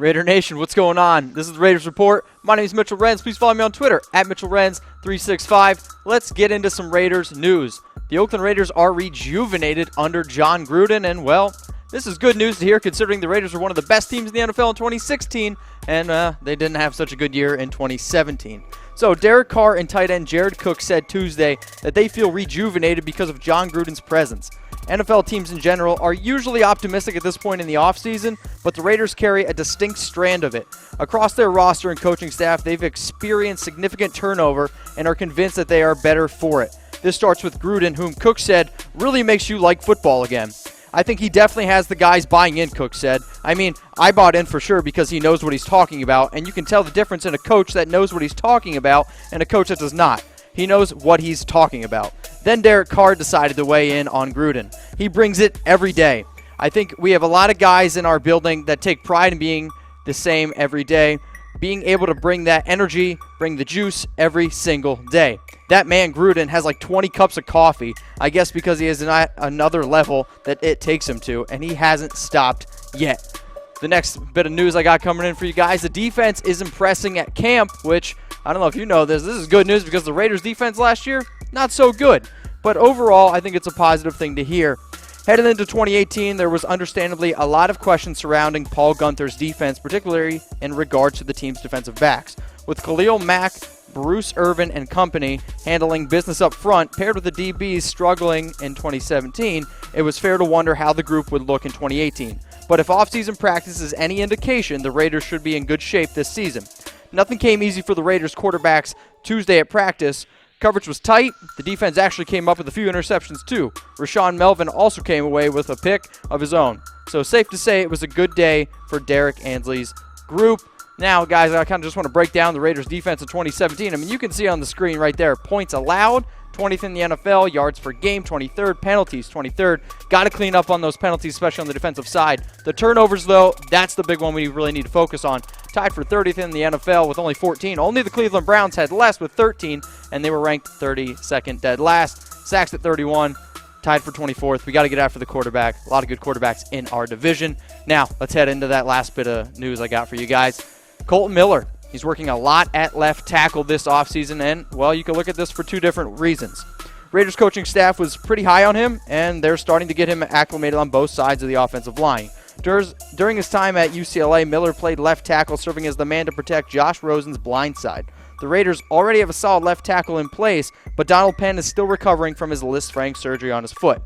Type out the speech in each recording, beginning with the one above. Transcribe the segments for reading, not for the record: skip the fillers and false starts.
Raider Nation, what's going on? This is the Raiders Report. My name is Mychal Kendricks. Please follow me on Twitter at MychalKendricks365. Let's get into some Raiders news. The Oakland Raiders are rejuvenated under Jon Gruden, and well, this is good news to hear considering the Raiders were one of the best teams in the NFL in 2016, and they didn't have such a good year in 2017. So Derek Carr and tight end Jared Cook said Tuesday that they feel rejuvenated because of Jon Gruden's presence. NFL teams in general are usually optimistic at this point in the offseason, but the Raiders carry a distinct strand of it. Across their roster and coaching staff, they've experienced significant turnover and are convinced that they are better for it. This starts with Gruden, whom Cook said really makes you like football again. I think he definitely has the guys buying in, Cook said. I mean, I bought in for sure because he knows what he's talking about, and you can tell the difference in a coach that knows what he's talking about and a coach that does not. He knows what he's talking about. Then Derek Carr decided to weigh in on Gruden. He brings it every day. I think we have a lot of guys in our building that take pride in being the same every day, being able to bring that energy, bring the juice every single day. That man, Gruden, has like 20 cups of coffee, I guess because he is at another level that it takes him to, and he hasn't stopped yet. The next bit of news I got coming in for you guys, the defense is impressing at camp, which, I don't know if you know this. This is good news because the Raiders' defense last year, not so good. But overall, I think it's a positive thing to hear. Heading into 2018, there was understandably a lot of questions surrounding Paul Guenther's defense, particularly in regards to the team's defensive backs. With Khalil Mack, Bruce Irvin, and company handling business up front, paired with the DBs struggling in 2017, it was fair to wonder how the group would look in 2018. But if offseason practice is any indication, the Raiders should be in good shape this season. Nothing came easy for the Raiders quarterbacks Tuesday at practice. Coverage was tight. The defense actually came up with a few interceptions too. Rashawn Melvin also came away with a pick of his own. So safe to say it was a good day for Derek Ansley's group. Now, guys, I kind of just want to break down the Raiders' defense in 2017. I mean, you can see on the screen right there, points allowed, 20th in the NFL, yards per game, 23rd, penalties, 23rd. Got to clean up on those penalties, especially on the defensive side. The turnovers, though, that's the big one we really need to focus on. Tied for 30th in the NFL with only 14. Only the Cleveland Browns had less with 13, and they were ranked 32nd dead last. Sacks at 31, tied for 24th. We got to get after the quarterback. A lot of good quarterbacks in our division. Now, let's head into that last bit of news I got for you guys. Kolton Miller. He's working a lot at left tackle this offseason, and, well, you can look at this for two different reasons. Raiders coaching staff was pretty high on him, and they're starting to get him acclimated on both sides of the offensive line. During his time at UCLA, Miller played left tackle, serving as the man to protect Josh Rosen's blind side. The Raiders already have a solid left tackle in place, but Donald Penn is still recovering from his Lisfranc surgery on his foot.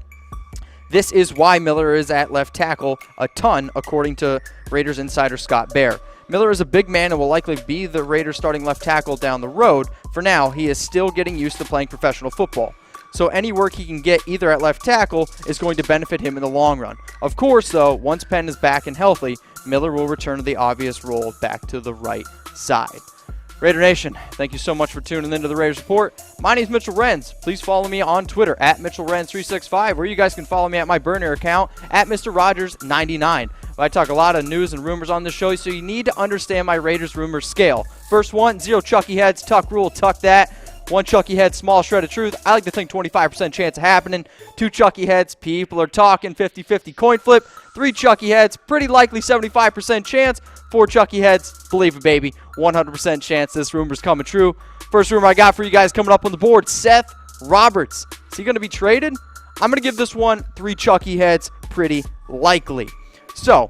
This is why Miller is at left tackle a ton, according to Raiders insider Scott Bair. Miller is a big man and will likely be the Raiders starting left tackle down the road. For now, he is still getting used to playing professional football. So any work he can get either at left tackle is going to benefit him in the long run. Of course, though, once Penn is back and healthy, Miller will return to the obvious role back to the right side. Raider Nation, thank you so much for tuning into the Raiders Report. My name is Mychal Kendricks. Please follow me on Twitter at MychalKendricks365, where you guys can follow me at my burner account at Mr. Rogers99. I talk a lot of news and rumors on this show, so you need to understand my Raiders rumor scale. First one, 0 Chucky heads, tuck rule, tuck that. 1 Chucky head, small shred of truth. I like to think 25% chance of happening. 2 Chucky heads, people are talking, 50-50 coin flip. 3 Chucky heads, pretty likely 75% chance. 4 Chucky heads, believe it, baby, 100% chance this rumor's coming true. First rumor I got for you guys coming up on the board, Seth Roberts. Is he going to be traded? I'm going to give this one 3 Chucky heads, pretty likely. So,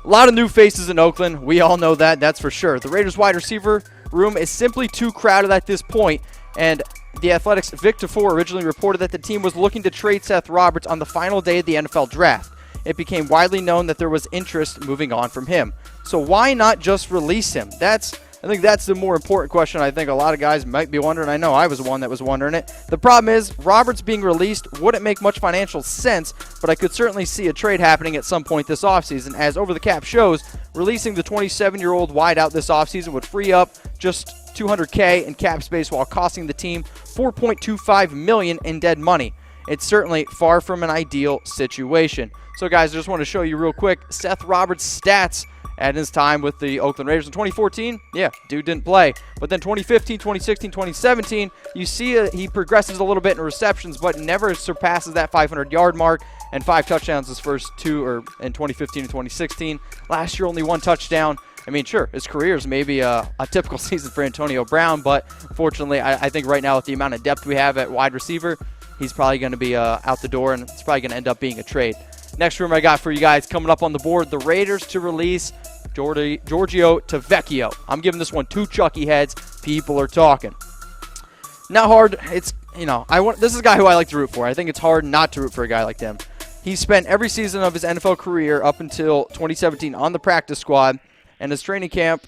a lot of new faces in Oakland. We all know that, that's for sure. The Raiders wide receiver room is simply too crowded at this point, and the Athletic's Vic Tafur originally reported that the team was looking to trade Seth Roberts on the final day of the NFL draft. It became widely known that there was interest moving on from him. So why not just release him? I think that's the more important question I think a lot of guys might be wondering. I know I was one that was wondering it. The problem is, Roberts being released wouldn't make much financial sense, but I could certainly see a trade happening at some point this offseason. As Over the Cap shows, releasing the 27-year-old wideout this offseason would free up just $200K in cap space while costing the team $4.25 million in dead money. It's certainly far from an ideal situation. So, guys, I just want to show you real quick Seth Roberts' stats at his time with the Oakland Raiders. In 2014, yeah, dude didn't play. But then 2015, 2016, 2017, you see he progresses a little bit in receptions, but never surpasses that 500-yard mark, and 5 touchdowns his first 2 or in 2015 and 2016. Last year, only 1 touchdown. I mean, sure, his career is maybe a typical season for Antonio Brown, but unfortunately, I think right now with the amount of depth we have at wide receiver, he's probably going to be out the door, and it's probably going to end up being a trade. Next rumor I got for you guys coming up on the board, the Raiders to release Giorgio Tavecchio. I'm giving this one 2 Chucky heads. People are talking. Not hard. It's, this is a guy who I like to root for. I think it's hard not to root for a guy like him. He spent every season of his NFL career up until 2017 on the practice squad. And his training camp,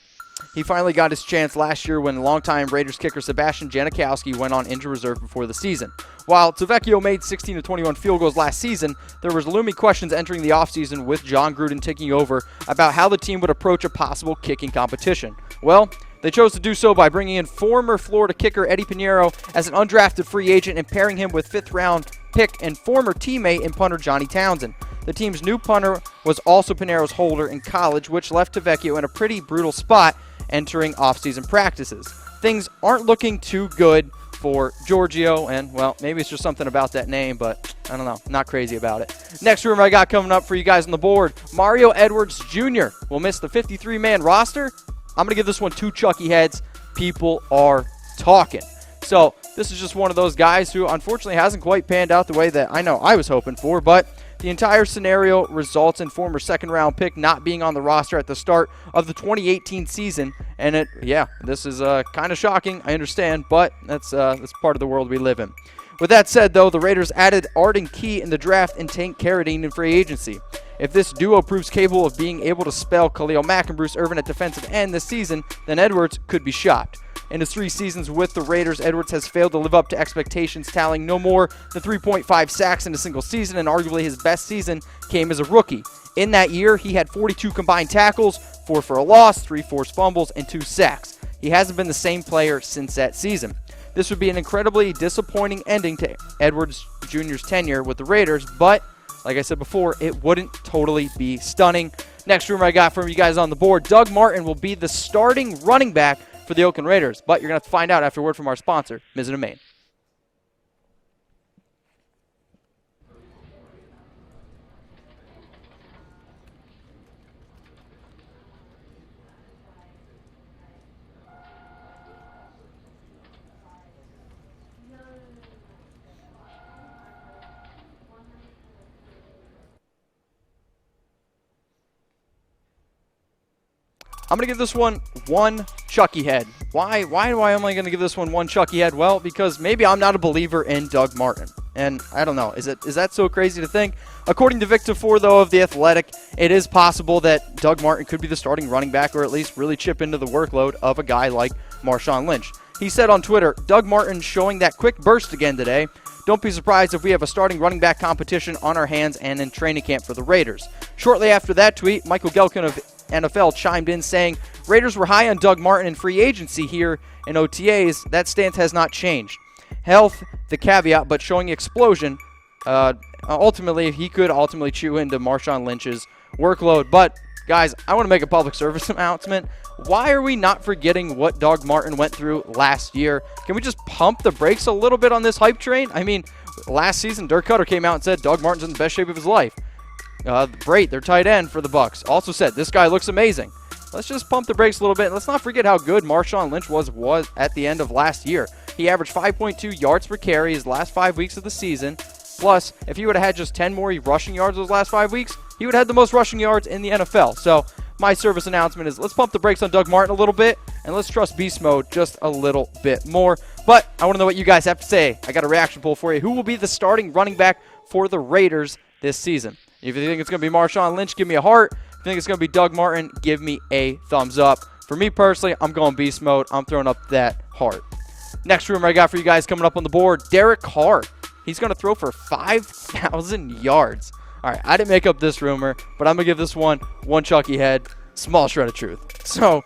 he finally got his chance last year when longtime Raiders kicker Sebastian Janikowski went on injured reserve before the season. While Tavecchio made 16 of 21 field goals last season, there was looming questions entering the offseason with Jon Gruden taking over about how the team would approach a possible kicking competition. Well, they chose to do so by bringing in former Florida kicker Eddie Pinheiro as an undrafted free agent and pairing him with 5th-round pick and former teammate and punter Johnny Townsend. The team's new punter was also Pinheiro's holder in college, which left Tavecchio in a pretty brutal spot entering offseason practices. Things aren't looking too good for Giorgio, and, well, maybe it's just something about that name, but I don't know. Not crazy about it. Next rumor I got coming up for you guys on the board, Mario Edwards Jr. will miss the 53-man roster. I'm going to give this one 2 Chucky heads. People are talking. So this is just one of those guys who unfortunately hasn't quite panned out the way that I know I was hoping for, but the entire scenario results in former 2nd-round pick not being on the roster at the start of the 2018 season, and this is kind of shocking, I understand, but that's part of the world we live in. With that said, though, the Raiders added Arden Key in the draft and Tank Carradine in free agency. If this duo proves capable of being able to spell Khalil Mack and Bruce Irvin at defensive end this season, then Edwards could be shocked. In his 3 seasons with the Raiders, Edwards has failed to live up to expectations, tallying no more than 3.5 sacks in a single season, and arguably his best season came as a rookie. In that year, he had 42 combined tackles, 4 for a loss, 3 forced fumbles, and 2 sacks. He hasn't been the same player since that season. This would be an incredibly disappointing ending to Edwards Jr.'s tenure with the Raiders, but like I said before, it wouldn't totally be stunning. Next rumor I got from you guys on the board, Doug Martin will be the starting running back for the Oakland Raiders, but you're going to have to find out after a word from our sponsor, Mizzen & Main. I'm going to give this one 1 Chucky head. Why am I only going to give this one 1 Chucky head? Well, because maybe I'm not a believer in Doug Martin. And I don't know. Is that so crazy to think? According to Victor Ford, though, of The Athletic, it is possible that Doug Martin could be the starting running back or at least really chip into the workload of a guy like Marshawn Lynch. He said on Twitter, Doug Martin showing that quick burst again today. Don't be surprised if we have a starting running back competition on our hands and in training camp for the Raiders. Shortly after that tweet, Mychal Kendricks of NFL chimed in saying, Raiders were high on Doug Martin in free agency here in OTAs. That stance has not changed. Health, the caveat, but showing explosion. Ultimately, he could ultimately chew into Marshawn Lynch's workload. But, guys, I want to make a public service announcement. Why are we not forgetting what Doug Martin went through last year? Can we just pump the brakes a little bit on this hype train? I mean, last season, Dirk Cutter came out and said Doug Martin's in the best shape of his life. Great, their tight end for the Bucs also said this guy looks amazing. Let's just pump the brakes a little bit. And let's not forget how good Marshawn Lynch was at the end of last year. He averaged 5.2 yards per carry his last 5 weeks of the season. Plus, if he would have had just 10 more rushing yards those last 5 weeks, he would have had the most rushing yards in the NFL. So my service announcement is let's pump the brakes on Doug Martin a little bit, and let's trust beast mode just a little bit more. But I want to know what you guys have to say. I got a reaction poll for you. Who will be the starting running back for the Raiders this season? If you think it's going to be Marshawn Lynch, give me a heart. If you think it's going to be Doug Martin, give me a thumbs up. For me personally, I'm going beast mode. I'm throwing up that heart. Next rumor I got for you guys coming up on the board, Derek Carr. He's going to throw for 5,000 yards. All right, I didn't make up this rumor, but I'm going to give this one Chucky head, small shred of truth. So,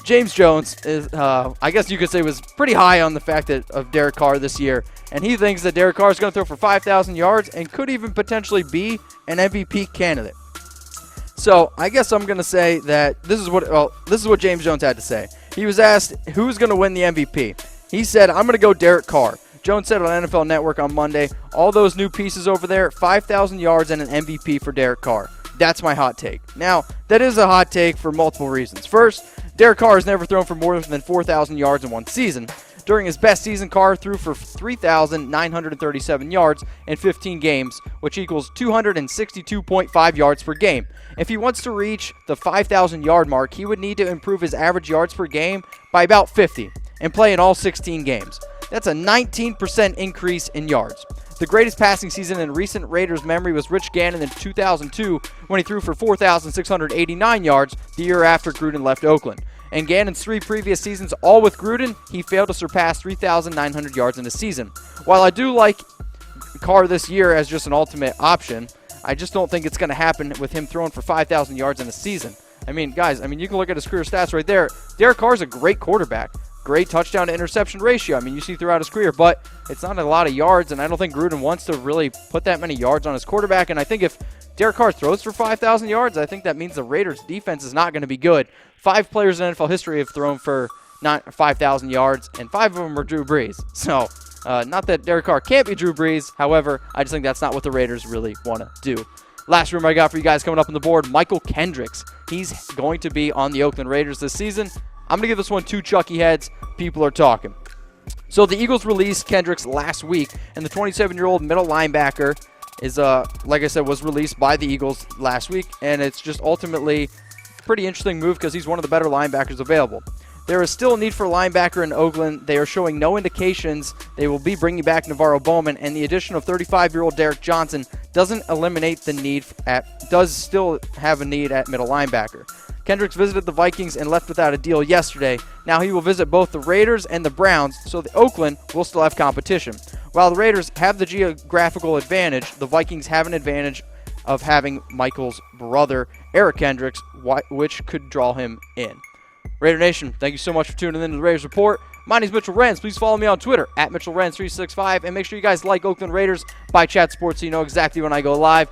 James Jones is, I guess you could say, was pretty high on the fact of Derek Carr this year. And he thinks that Derek Carr is going to throw for 5,000 yards and could even potentially be an MVP candidate. So I guess I'm going to say that this is what James Jones had to say. He was asked who's going to win the MVP. He said, I'm going to go Derek Carr. Jones said on NFL Network on Monday, all those new pieces over there, 5,000 yards and an MVP for Derek Carr. That's my hot take. Now, that is a hot take for multiple reasons. First, Derek Carr has never thrown for more than 4,000 yards in one season. During his best season, Carr threw for 3,937 yards in 15 games, which equals 262.5 yards per game. If he wants to reach the 5,000-yard mark, he would need to improve his average yards per game by about 50 and play in all 16 games. That's a 19% increase in yards. The greatest passing season in recent Raiders memory was Rich Gannon in 2002 when he threw for 4,689 yards the year after Gruden left Oakland. In Gannon's 3 previous seasons, all with Gruden, he failed to surpass 3,900 yards in a season. While I do like Carr this year as just an ultimate option, I just don't think it's going to happen with him throwing for 5,000 yards in a season. I mean, guys, you can look at his career stats right there. Derek Carr is a great quarterback. Great touchdown to interception ratio. You see throughout his career, but it's not a lot of yards, and I don't think Gruden wants to really put that many yards on his quarterback. And I think if Derek Carr throws for 5,000 yards, I think that means the Raiders' defense is not going to be good. 5 players in NFL history have thrown for not 5,000 yards, and 5 of them are Drew Brees. So, not that Derek Carr can't be Drew Brees. However, I just think that's not what the Raiders really want to do. Last rumor I got for you guys coming up on the board, Mychal Kendricks. He's going to be on the Oakland Raiders this season. I'm going to give this one 2 Chucky heads. People are talking. So the Eagles released Kendricks last week, and the 27-year-old middle linebacker is, like I said, was released by the Eagles last week, and it's just ultimately a pretty interesting move because he's one of the better linebackers available. There is still a need for a linebacker in Oakland. They are showing no indications they will be bringing back Navarro Bowman, and the addition of 35-year-old Derek Johnson doesn't eliminate the need does still have a need at middle linebacker. Kendricks visited the Vikings and left without a deal yesterday. Now he will visit both the Raiders and the Browns, so the Oakland will still have competition. While the Raiders have the geographical advantage, the Vikings have an advantage of having Mychal's brother, Eric Kendricks, which could draw him in. Raider Nation, thank you so much for tuning in to the Raiders Report. My name is Mychal Renz. Please follow me on Twitter at MychalRenz365, and make sure you guys like Oakland Raiders by Chat Sports so you know exactly when I go live.